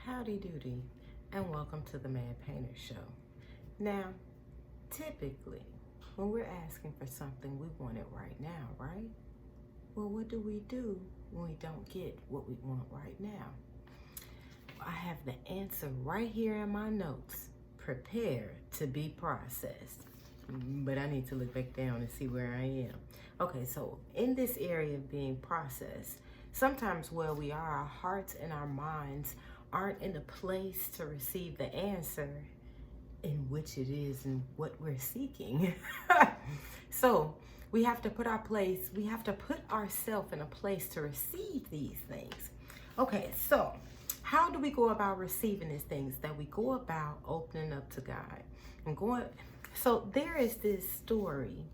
Howdy doody, and welcome to the Mad Painter Show. Now, typically, when we're asking for something, we want it right now, right? Well, what do we do when we don't get what we want right now? I have the answer right here in my notes. Prepare to be processed. But I need to look back down and see where I am. Okay, so in this area of being processed, sometimes where we are, our hearts and our minds aren't in a place to receive the answer in which it is and what we're seeking. So we have to put ourselves in a place to receive these things. Okay, so how do we go about receiving these things? That we go about opening up to God and going. So there is this story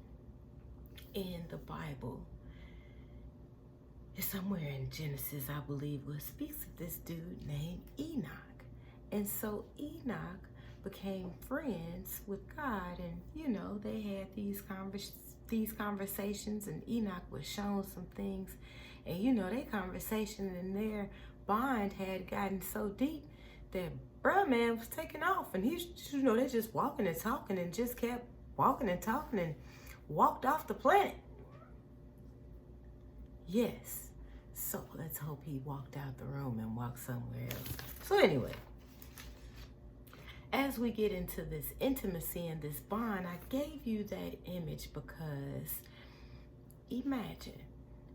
in the Bible. It's somewhere in Genesis, I believe, where it speaks of this dude named Enoch. And so Enoch became friends with God, and they had these conversations, and Enoch was shown some things, and their conversation and their bond had gotten so deep that bruh man was taking off, and he's they just walking and talking and just kept walking and talking and walked off the planet. Yes. So let's hope he walked out the room and walked somewhere else. So anyway, as we get into this intimacy and this bond, I gave you that image because imagine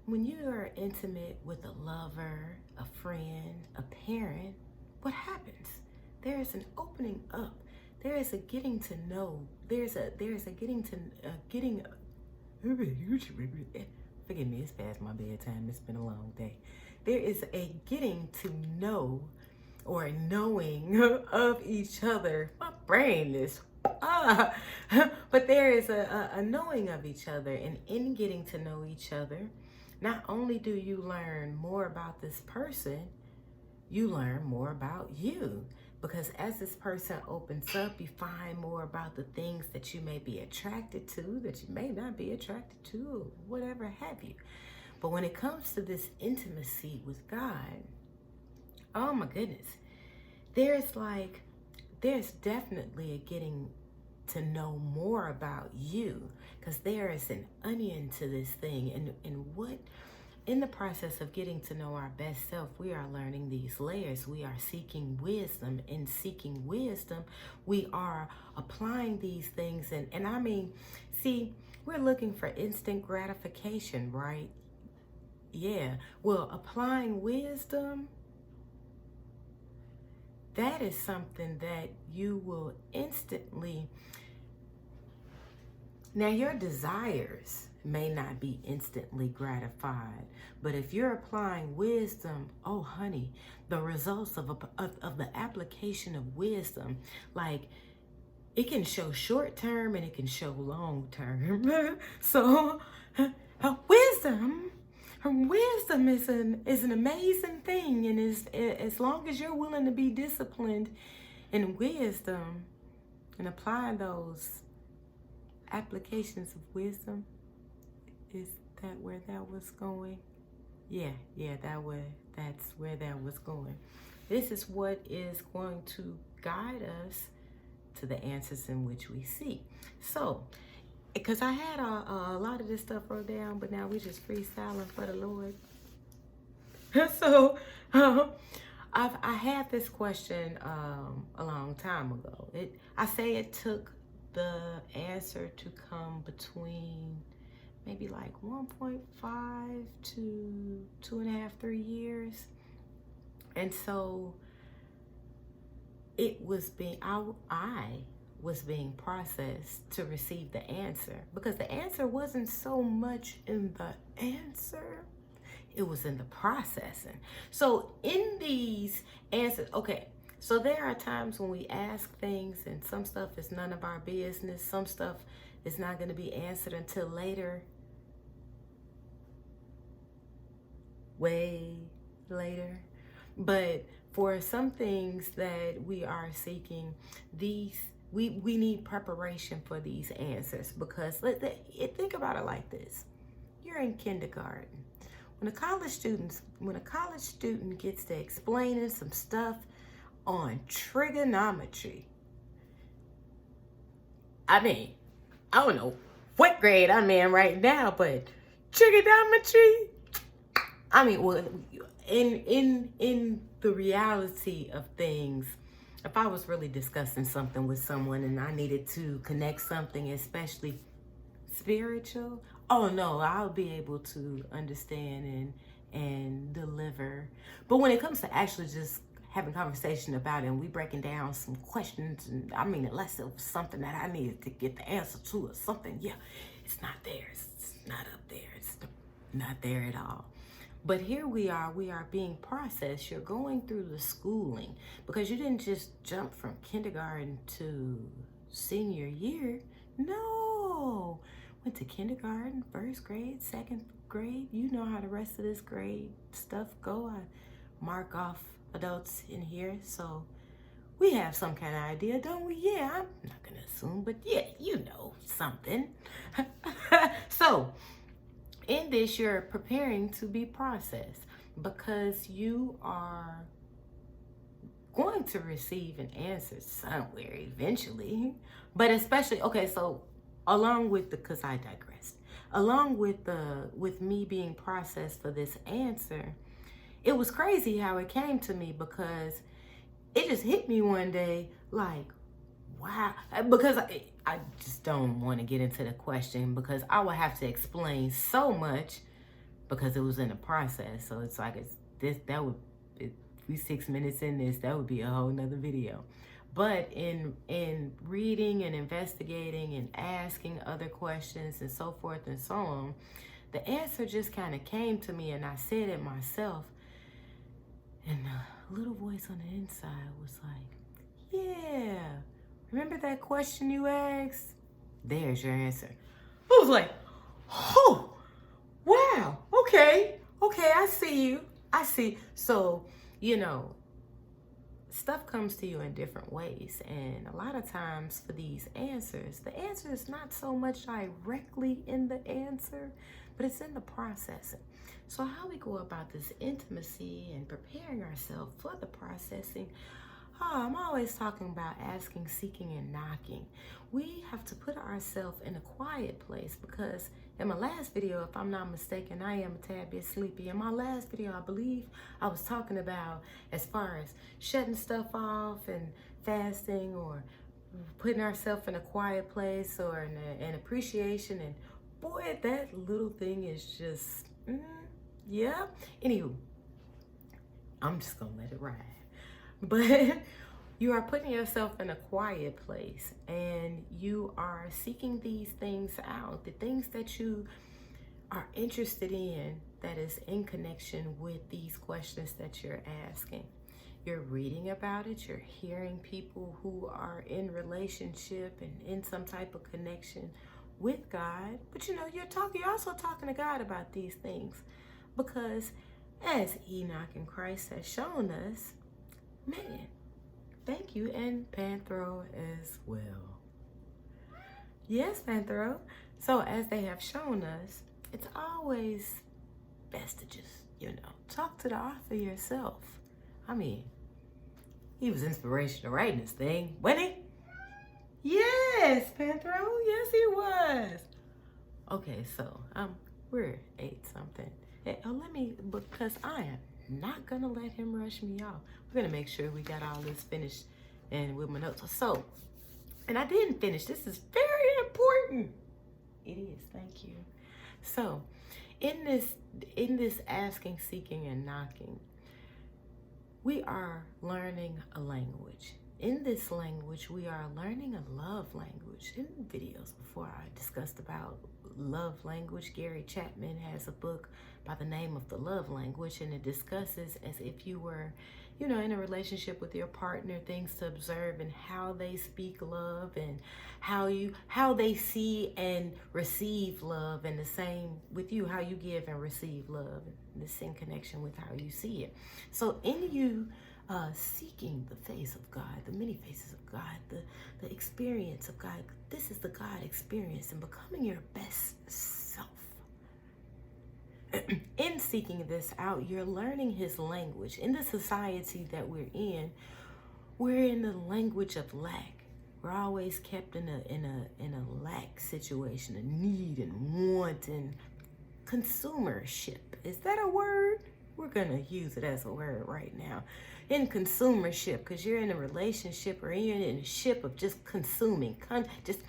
when you are intimate with a lover, a friend, a parent, what happens? There is an opening up. There is a getting to know. There's a getting. Forgive me, it's past my bedtime. It's been a long day. There is a getting to know or knowing of each other. My brain is but there is a knowing of each other, and in getting to know each other, not only do you learn more about this person, you learn more about you. Because as this person opens up, you find more about the things that you may be attracted to, that you may not be attracted to, whatever have you. But when it comes to this intimacy with God, oh my goodness, there's definitely a getting to know more about you, because there is an onion to this thing. And what in the process of getting to know our best self, we are learning these layers. We are seeking wisdom. In seeking wisdom, we are applying these things. And I mean, see, we're looking for instant gratification, right? Yeah. Well, applying wisdom, that is something that you will instantly. Now, your desires may not be instantly gratified, but if you're applying wisdom, oh honey, the results of the application of wisdom, like it can show short term and it can show long term. So wisdom is an amazing thing, and is as long as you're willing to be disciplined in wisdom and apply those applications of wisdom. Is that where that was going? Yeah, that's where that was going. This is what is going to guide us to the answers in which we seek. So, because I had a lot of this stuff wrote down, but now we're just freestyling for the Lord. So, I had this question a long time ago. I say it took the answer to come between maybe like 1.5 to 2.5, 3 years. And so I was being processed to receive the answer, because the answer wasn't so much in the answer, it was in the processing. So in these answers, okay, so there are times when we ask things and some stuff is none of our business. Some stuff is not going to be answered until later. Way later. But for some things that we are seeking, we need preparation for these answers, because think about it like this. You're in kindergarten. When a college student gets to explaining some stuff on trigonometry. I mean, I don't know what grade I'm in right now, but trigonometry, I mean, well, in the reality of things, if I was really discussing something with someone and I needed to connect something, especially spiritual, oh no, I'll be able to understand and deliver. But when it comes to actually just having conversation about it and we breaking down some questions, and I mean, unless it was something that I needed to get the answer to or something, yeah, it's not there. It's not up there. It's not there at all. But here we are being processed. You're going through the schooling because you didn't just jump from kindergarten to senior year. No, went to kindergarten, first grade, second grade. You know how the rest of this grade stuff go. I mark off adults in here, so we have some kind of idea, don't we? Yeah, I'm not gonna assume, but yeah, you know something. So in this, you're preparing to be processed because you are going to receive an answer somewhere eventually. But especially, okay, so along with because I digressed, along with me being processed for this answer, it was crazy how it came to me because it just hit me one day like, wow, because I just don't want to get into the question because I would have to explain so much because it was in the process. So it's like if we 6 minutes in this, that would be a whole nother video. But in reading and investigating and asking other questions and so forth and so on, the answer just kind of came to me and I said it myself. And a little voice on the inside was like, yeah, remember that question you asked? There's your answer. I was like, oh, wow, okay, I see you. I see. So, you know, stuff comes to you in different ways. And a lot of times for these answers, the answer is not so much directly in the answer, but it's in the processing. So how we go about this intimacy and preparing ourselves for the processing, I'm always talking about asking, seeking, and knocking. We have to put ourselves in a quiet place because in my last video, if I'm not mistaken, I am a tad bit sleepy. In my last video, I believe I was talking about as far as shutting stuff off and fasting or putting ourselves in a quiet place or an appreciation. And boy, that little thing is just, yeah. Anywho, I'm just going to let it ride. But you are putting yourself in a quiet place and you are seeking these things out, the things that you are interested in that is in connection with these questions that you're asking. You're reading about it, you're hearing people who are in relationship and in some type of connection with God. But you know, you're also talking to God about these things because as Enoch and Christ has shown us, man, thank you, and Panthro as well. Yes, Panthro. So as they have shown us, it's always best to just, talk to the author yourself. I mean, he was inspirational writing this thing, wasn't he? Yes, Panthro. Yes, he was. Okay, so we're 8-something. Because I am not gonna let him rush me off. We're gonna make sure we got all this finished and with my notes. So, and I didn't finish. This is very important. It is. Thank you. So, in this asking, seeking, and knocking, we are learning a language. In this language, we are learning a love language. In videos before, I discussed about love language. Gary Chapman has a book by the name of The Love Language, and it discusses as if you were, in a relationship with your partner, things to observe and how they speak love and how they see and receive love, and the same with you, how you give and receive love, and this in connection with how you see it. So in you seeking the face of God, the many faces of God, the experience of God, this is the God experience and becoming your best self. In seeking this out, you're learning his language. In the society that we're in, We're in the language of lack. We're always kept in a lack situation, a need and want and consumership. Is that a word? We're gonna use it as a word right now. In consumership, because you're in a relationship or you're in a ship of just consuming, just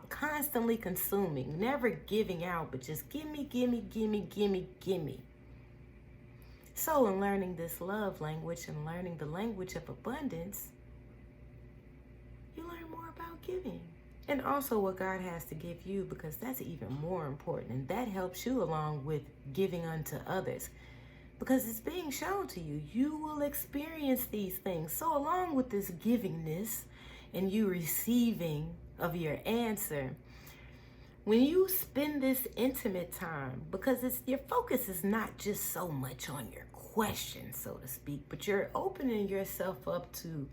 constantly consuming, never giving out, but just gimme, gimme, gimme, gimme, gimme. So in learning this love language and learning the language of abundance, you learn more about giving. And also what God has to give you, because that's even more important. And that helps you along with giving unto others. Because it's being shown to you. You will experience these things. So along with this givingness and you receiving of your answer, when you spend this intimate time, because your focus is not just so much on your question, so to speak, but you're opening yourself up to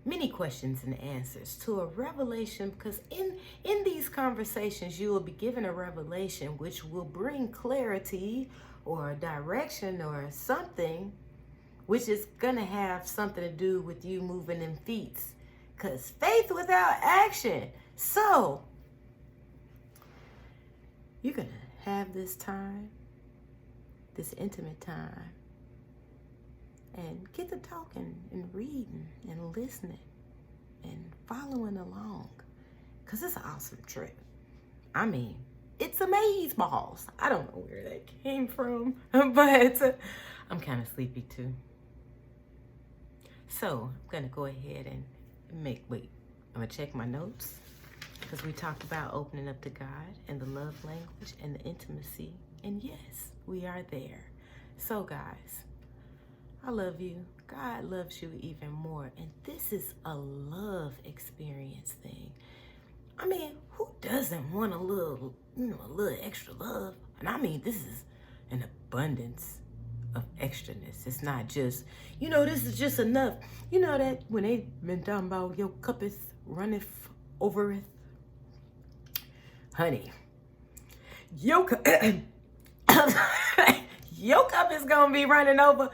many questions and answers, to a revelation, because in these conversations you will be given a revelation which will bring clarity or a direction or something which is gonna have something to do with you moving in feet, because faith without action. So you're gonna have this time, this intimate time, and get to talking and reading and listening and following along, because it's an awesome trip. I mean, it's amazeballs. I don't know where that came from, but I'm kind of sleepy too. So I'm gonna go ahead and I'm gonna check my notes, because we talked about opening up to God and the love language and the intimacy, and yes, we are there. So guys, I love you. God loves you even more. And this is a love experience thing. I mean, who doesn't want a little extra love? And I mean, this is an abundance of extraness. It's not just, this is just enough. You know that when they been talking about your cup is runneth overeth? Honey, your cup is going to be running over.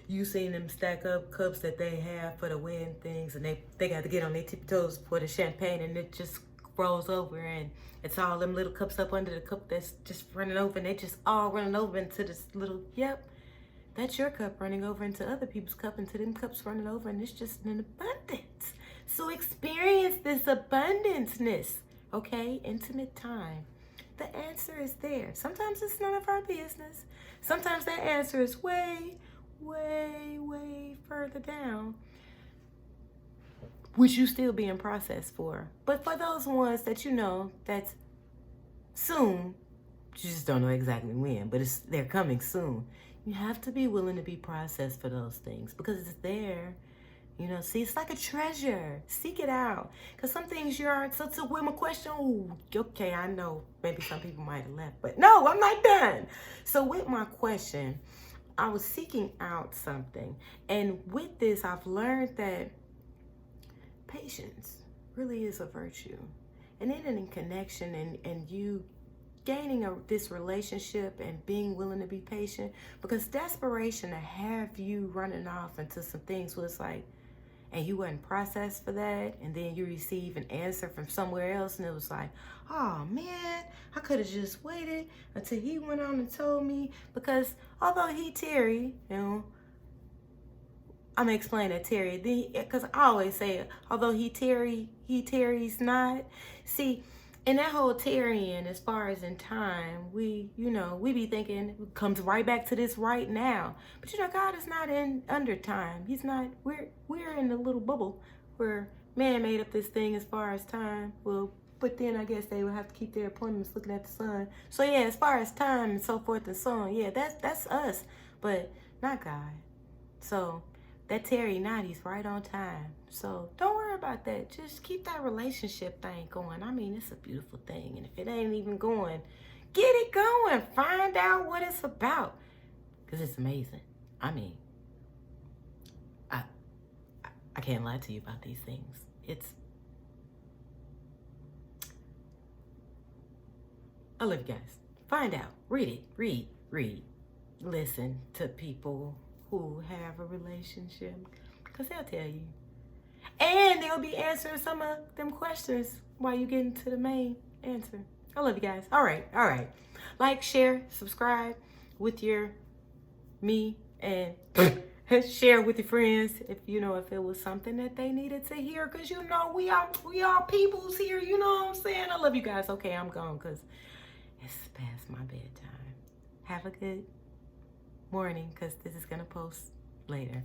You seen them stack up cups that they have for the wedding things, and they got to get on their tippy toes for the champagne, and it just rolls over, and it's all them little cups up under the cup that's just running over, and they just all running over into this little, that's your cup running over into other people's cup, into them cups running over, and it's just an abundance. So experience this abundanceness, okay? Intimate time. The answer is there. Sometimes it's none of our business. Sometimes that answer is way, way, way further down, which you still being processed for. But for those ones that that's soon, you just don't know exactly when, but they're coming soon. You have to be willing to be processed for those things, because it's there. See, it's like a treasure. Seek it out. Because some things you aren't. So with my question, okay, I know maybe some people might have left, but no, I'm not done. So with my question, I was seeking out something. And with this, I've learned that patience really is a virtue. And then in connection and you gaining this relationship and being willing to be patient, because desperation to have you running off into some things was like, and you wasn't processed for that, and then you receive an answer from somewhere else, and it was like, oh man, I could have just waited until he went on and told me. Because although he Terry, I'm gonna explain that Terry, because I always say, although he Terry's not. See, in that whole tarrying, as far as in time, we be thinking, it comes right back to this right now. But God is not under time. He's not, we're in a little bubble where man made up this thing as far as time. Well, but then I guess they would have to keep their appointments looking at the sun. So yeah, as far as time and so forth and so on, yeah, that's us, but not God. So that Terry not, he's right on time. So don't worry about that. Just keep that relationship thing going. I mean, it's a beautiful thing. And if it ain't even going, get it going. Find out what it's about. Because it's amazing. I mean, I can't lie to you about these things. I love you guys. Find out. Read it. Read. Listen to people who have a relationship, because they'll tell you. And they'll be answering some of them questions while you get into the main answer. I love you guys. All right. Like, share, subscribe with me, and share with your friends if it was something that they needed to hear, because we all peoples here, you know what I'm saying? I love you guys. Okay, I'm gone because it's past my bedtime. Have a good morning, because this is gonna post later.